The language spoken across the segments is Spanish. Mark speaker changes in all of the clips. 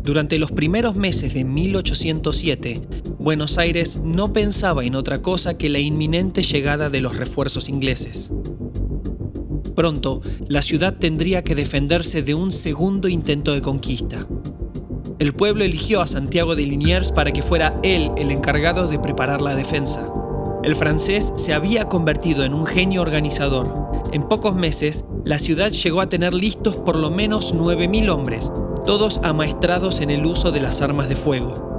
Speaker 1: Durante los primeros meses de 1807, Buenos Aires no pensaba en otra cosa que la inminente llegada de los refuerzos ingleses. Pronto, la ciudad tendría que defenderse de un segundo intento de conquista. El pueblo eligió a Santiago de Liniers para que fuera él el encargado de preparar la defensa. El francés se había convertido en un genio organizador. En pocos meses, la ciudad llegó a tener listos por lo menos 9.000 hombres, todos amaestrados en el uso de las armas de fuego.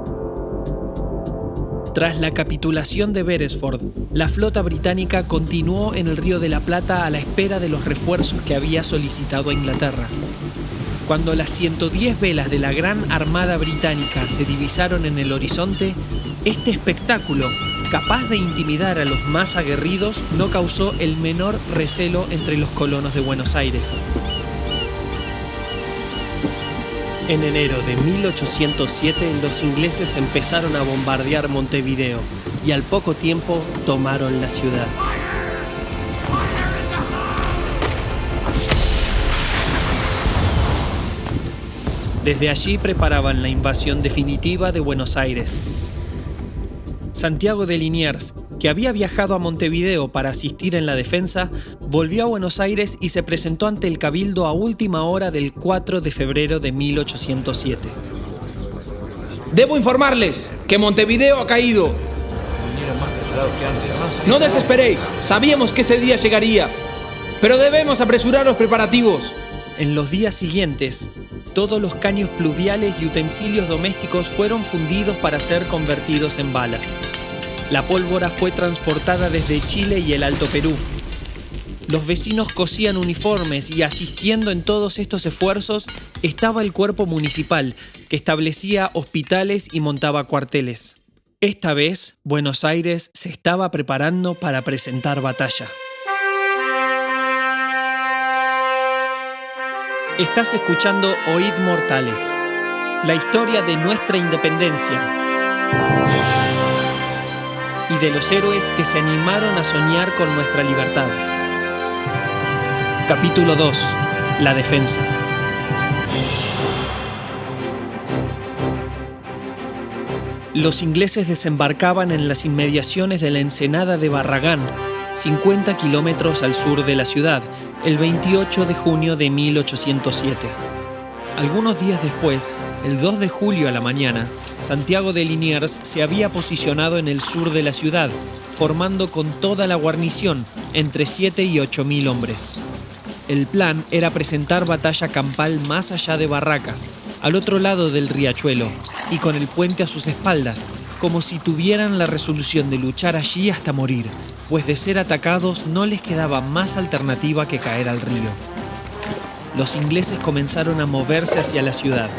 Speaker 1: Tras la capitulación de Beresford, la flota británica continuó en el Río de la Plata a la espera de los refuerzos que había solicitado a Inglaterra. Cuando las 110 velas de la Gran Armada Británica se divisaron en el horizonte, este espectáculo, capaz de intimidar a los más aguerridos, no causó el menor recelo entre los colonos de Buenos Aires. En enero de 1807, los ingleses empezaron a bombardear Montevideo y al poco tiempo tomaron la ciudad. Desde allí preparaban la invasión definitiva de Buenos Aires. Santiago de Liniers, que había viajado a Montevideo para asistir en la defensa, volvió a Buenos Aires y se presentó ante el Cabildo a última hora del 4 de febrero de 1807.
Speaker 2: Debo informarles que Montevideo ha caído. No desesperéis, sabíamos que ese día llegaría, pero debemos apresurar los preparativos.
Speaker 1: En los días siguientes, todos los caños pluviales y utensilios domésticos fueron fundidos para ser convertidos en balas. La pólvora fue transportada desde Chile y el Alto Perú. Los vecinos cosían uniformes y asistiendo en todos estos esfuerzos estaba el cuerpo municipal, que establecía hospitales y montaba cuarteles. Esta vez, Buenos Aires se estaba preparando para presentar batalla. Estás escuchando Oíd Mortales, la historia de nuestra independencia y de los héroes que se animaron a soñar con nuestra libertad. Capítulo 2. La defensa. Los ingleses desembarcaban en las inmediaciones de la ensenada de Barragán, 50 kilómetros al sur de la ciudad, el 28 de junio de 1807. Algunos días después, el 2 de julio a la mañana, Santiago de Liniers se había posicionado en el sur de la ciudad, formando con toda la guarnición, entre 7 y 8.000 hombres. El plan era presentar batalla campal más allá de Barracas, al otro lado del riachuelo, y con el puente a sus espaldas, como si tuvieran la resolución de luchar allí hasta morir, pues de ser atacados no les quedaba más alternativa que caer al río. Los ingleses comenzaron a moverse hacia la ciudad,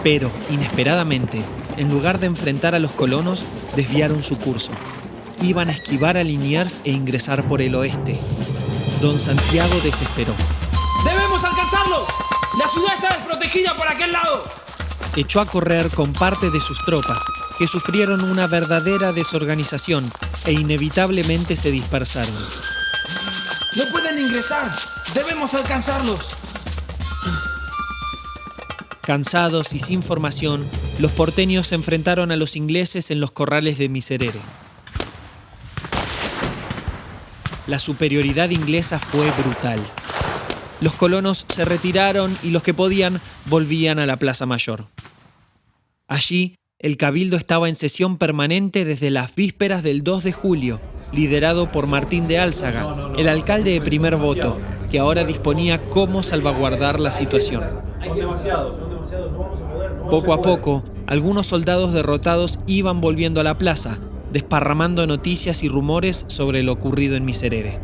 Speaker 1: pero, inesperadamente, en lugar de enfrentar a los colonos, desviaron su curso. Iban a esquivar a Liniers e ingresar por el oeste. Don Santiago desesperó.
Speaker 2: ¡Debemos alcanzarlos! ¡La ciudad está desprotegida por aquel lado!
Speaker 1: Echó a correr con parte de sus tropas, que sufrieron una verdadera desorganización e inevitablemente se dispersaron.
Speaker 2: ¡No pueden ingresar! ¡Debemos alcanzarlos!
Speaker 1: Cansados y sin formación, los porteños se enfrentaron a los ingleses en los corrales de Miserere. La superioridad inglesa fue brutal. Los colonos se retiraron y los que podían volvían a la Plaza Mayor. Allí, el cabildo estaba en sesión permanente desde las vísperas del 2 de julio, liderado por Martín de Álzaga, el alcalde de primer voto, que ahora disponía cómo salvaguardar la situación. Poco a poco, algunos soldados derrotados iban volviendo a la plaza, desparramando noticias y rumores sobre lo ocurrido en Miserere.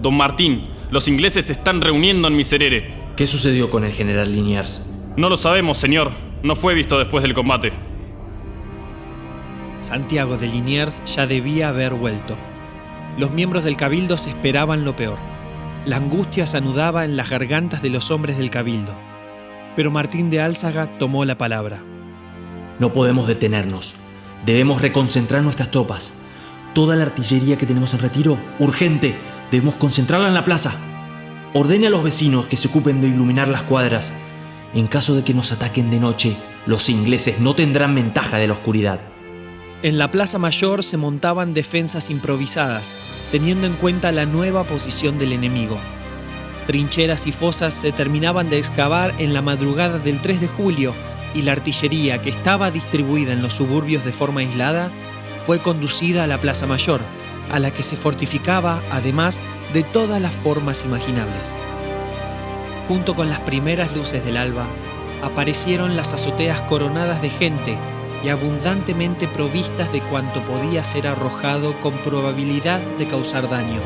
Speaker 3: Don Martín, los ingleses se están reuniendo en Miserere.
Speaker 4: ¿Qué sucedió con el general Liniers?
Speaker 3: No lo sabemos, señor. No fue visto después del combate.
Speaker 1: Santiago de Liniers ya debía haber vuelto. Los miembros del cabildo se esperaban lo peor. La angustia se anudaba en las gargantas de los hombres del cabildo. Pero Martín de Álzaga tomó la palabra.
Speaker 4: No podemos detenernos. Debemos reconcentrar nuestras tropas. Toda la artillería que tenemos en retiro, urgente, debemos concentrarla en la plaza. Ordene a los vecinos que se ocupen de iluminar las cuadras. En caso de que nos ataquen de noche, Los ingleses no tendrán ventaja de la oscuridad.
Speaker 1: En la Plaza Mayor se montaban defensas improvisadas, teniendo en cuenta la nueva posición del enemigo. Trincheras y fosas se terminaban de excavar en la madrugada del 3 de julio y la artillería, que estaba distribuida en los suburbios de forma aislada, fue conducida a la Plaza Mayor, a la que se fortificaba, además, de todas las formas imaginables. Junto con las primeras luces del alba, aparecieron las azoteas coronadas de gente y abundantemente provistas de cuanto podía ser arrojado con probabilidad de causar daño.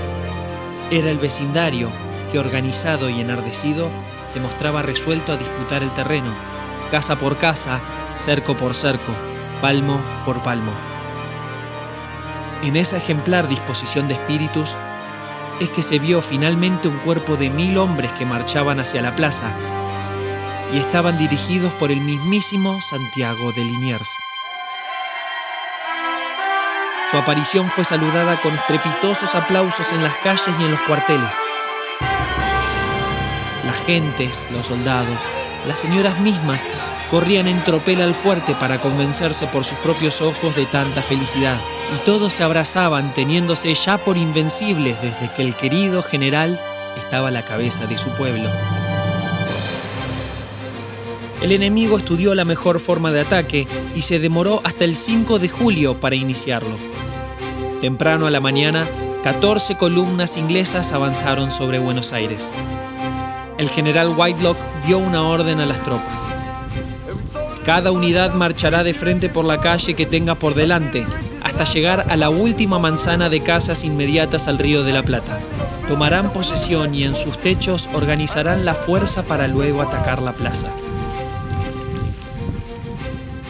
Speaker 1: Era el vecindario que, organizado y enardecido, se mostraba resuelto a disputar el terreno, casa por casa, cerco por cerco, palmo por palmo. En esa ejemplar disposición de espíritus es que se vio finalmente un cuerpo de 1000 hombres que marchaban hacia la plaza y estaban dirigidos por el mismísimo Santiago de Liniers. Su aparición fue saludada con estrepitosos aplausos en las calles y en los cuarteles. Las gentes, los soldados, las señoras mismas corrían en tropel al fuerte para convencerse por sus propios ojos de tanta felicidad, y todos se abrazaban teniéndose ya por invencibles desde que el querido general estaba a la cabeza de su pueblo. El enemigo estudió la mejor forma de ataque y se demoró hasta el 5 de julio para iniciarlo. Temprano a la mañana, 14 columnas inglesas avanzaron sobre Buenos Aires. El general Whitelock dio una orden a las tropas. Cada unidad marchará de frente por la calle que tenga por delante, hasta llegar a la última manzana de casas inmediatas al Río de la Plata. Tomarán posesión y en sus techos organizarán la fuerza para luego atacar la plaza.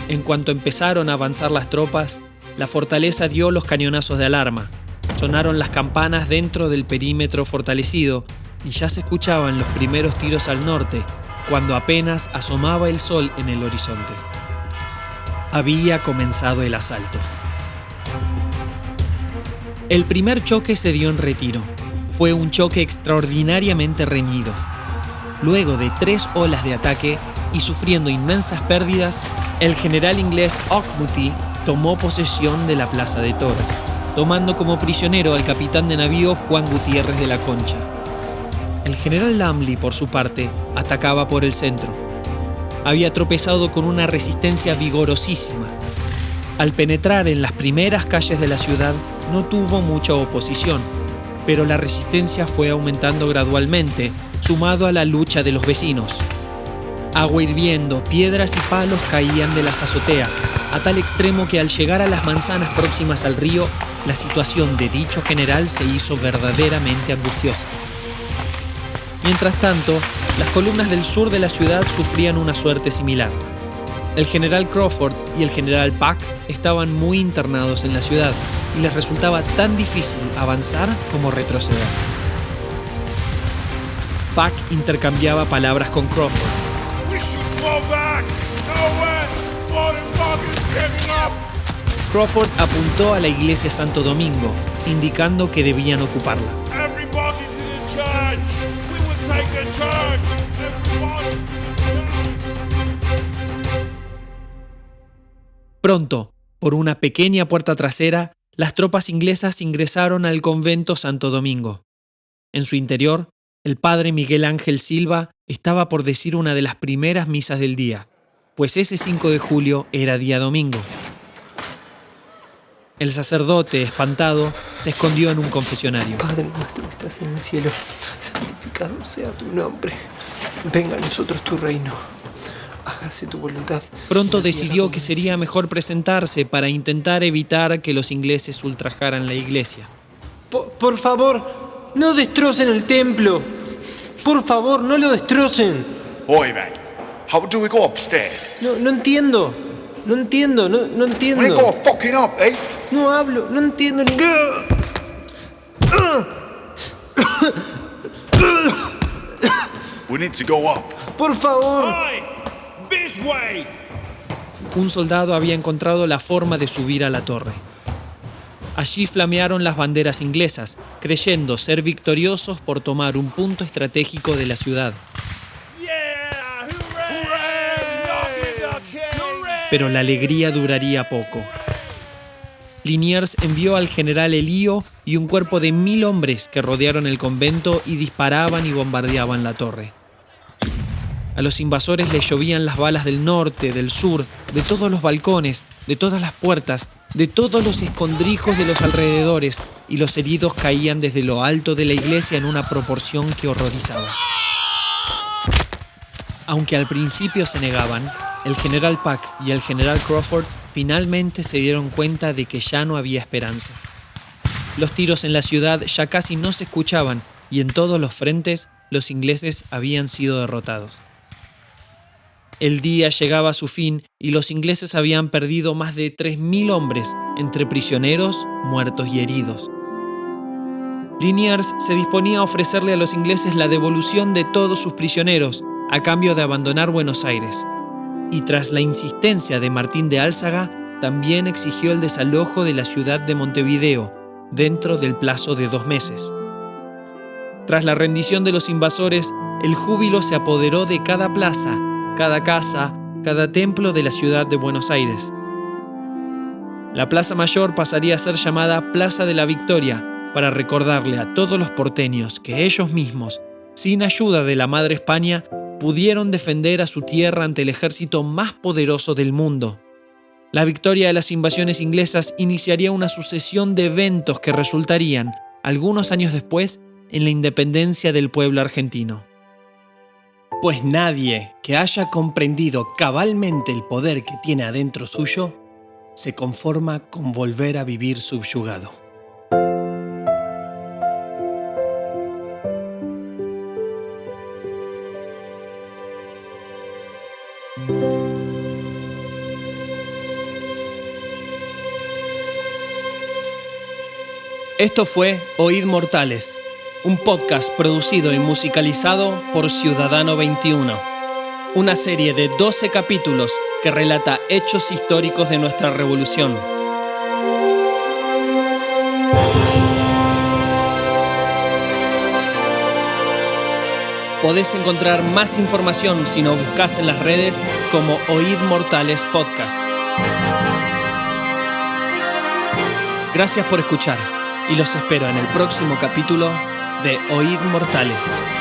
Speaker 1: En cuanto empezaron a avanzar las tropas, la fortaleza dio los cañonazos de alarma. Sonaron las campanas dentro del perímetro fortalecido y ya se escuchaban los primeros tiros al norte, cuando apenas asomaba el sol en el horizonte. Había comenzado el asalto. El primer choque se dio en retiro. Fue un choque extraordinariamente reñido. Luego de 3 olas de ataque y sufriendo inmensas pérdidas, el general inglés Auchmuty tomó posesión de la Plaza de Toros, tomando como prisionero al capitán de navío Juan Gutiérrez de la Concha. El general Lumley, por su parte, atacaba por el centro. Había tropezado con una resistencia vigorosísima. Al penetrar en las primeras calles de la ciudad, no tuvo mucha oposición, pero la resistencia fue aumentando gradualmente, sumado a la lucha de los vecinos. Agua hirviendo, piedras y palos caían de las azoteas, a tal extremo que al llegar a las manzanas próximas al río, la situación de dicho general se hizo verdaderamente angustiosa. Mientras tanto, las columnas del sur de la ciudad sufrían una suerte similar. El general Crawford y el general Pack estaban muy internados en la ciudad y les resultaba tan difícil avanzar como retroceder. Pack intercambiaba palabras con Crawford. Crawford apuntó a la iglesia Santo Domingo, indicando que debían ocuparla. Pronto, por una pequeña puerta trasera, las tropas inglesas ingresaron al convento Santo Domingo. En su interior, el padre Miguel Ángel Silva estaba por decir una de las primeras misas del día, pues ese 5 de julio era día domingo. El sacerdote, espantado, se escondió en un confesionario.
Speaker 5: Padre nuestro que estás en el cielo, santificado sea tu nombre. Venga a nosotros tu reino. Hágase tu voluntad.
Speaker 1: Pronto decidió que sería mejor presentarse para intentar evitar que los ingleses ultrajaran la iglesia.
Speaker 5: Por favor, no destrocen el templo. Por favor, no lo destrocen.
Speaker 6: Oi, man. How do we go upstairs?
Speaker 5: No entiendo. No entiendo.
Speaker 6: We go fucking up, eh?
Speaker 5: No hablo, no entiendo ni...
Speaker 6: We need to go up.
Speaker 5: Por favor.
Speaker 1: Un soldado había encontrado la forma de subir a la torre. Allí flamearon las banderas inglesas, creyendo ser victoriosos por tomar un punto estratégico de la ciudad. pero la alegría duraría poco. Liniers envió al general Elío y un cuerpo de 1000 hombres que rodearon el convento y disparaban y bombardeaban la torre. A los invasores les llovían las balas del norte, del sur, de todos los balcones, de todas las puertas, de todos los escondrijos de los alrededores, y los heridos caían desde lo alto de la iglesia en una proporción que horrorizaba. Aunque al principio se negaban, el general Pack y el general Crawford finalmente se dieron cuenta de que ya no había esperanza. Los tiros en la ciudad ya casi no se escuchaban y en todos los frentes los ingleses habían sido derrotados. El día llegaba a su fin y los ingleses habían perdido más de 3000 hombres entre prisioneros, muertos y heridos. Liniers se disponía a ofrecerle a los ingleses la devolución de todos sus prisioneros a cambio de abandonar Buenos Aires. Y tras la insistencia de Martín de Álzaga, también exigió el desalojo de la ciudad de Montevideo dentro del plazo de 2 meses. Tras la rendición de los invasores, el júbilo se apoderó de cada plaza, cada casa, cada templo de la ciudad de Buenos Aires. La Plaza Mayor pasaría a ser llamada Plaza de la Victoria para recordarle a todos los porteños que ellos mismos, sin ayuda de la Madre España, pudieron defender a su tierra ante el ejército más poderoso del mundo. La victoria de las invasiones inglesas iniciaría una sucesión de eventos que resultarían, algunos años después, en la independencia del pueblo argentino. Pues nadie que haya comprendido cabalmente el poder que tiene adentro suyo, se conforma con volver a vivir subyugado. Esto fue Oíd Mortales, un podcast producido y musicalizado por Ciudadano 21. Una serie de 12 capítulos que relata hechos históricos de nuestra revolución. Podés encontrar más información si nos buscas en las redes como Oíd Mortales Podcast. Gracias por escuchar y los espero en el próximo capítulo de Oíd Mortales.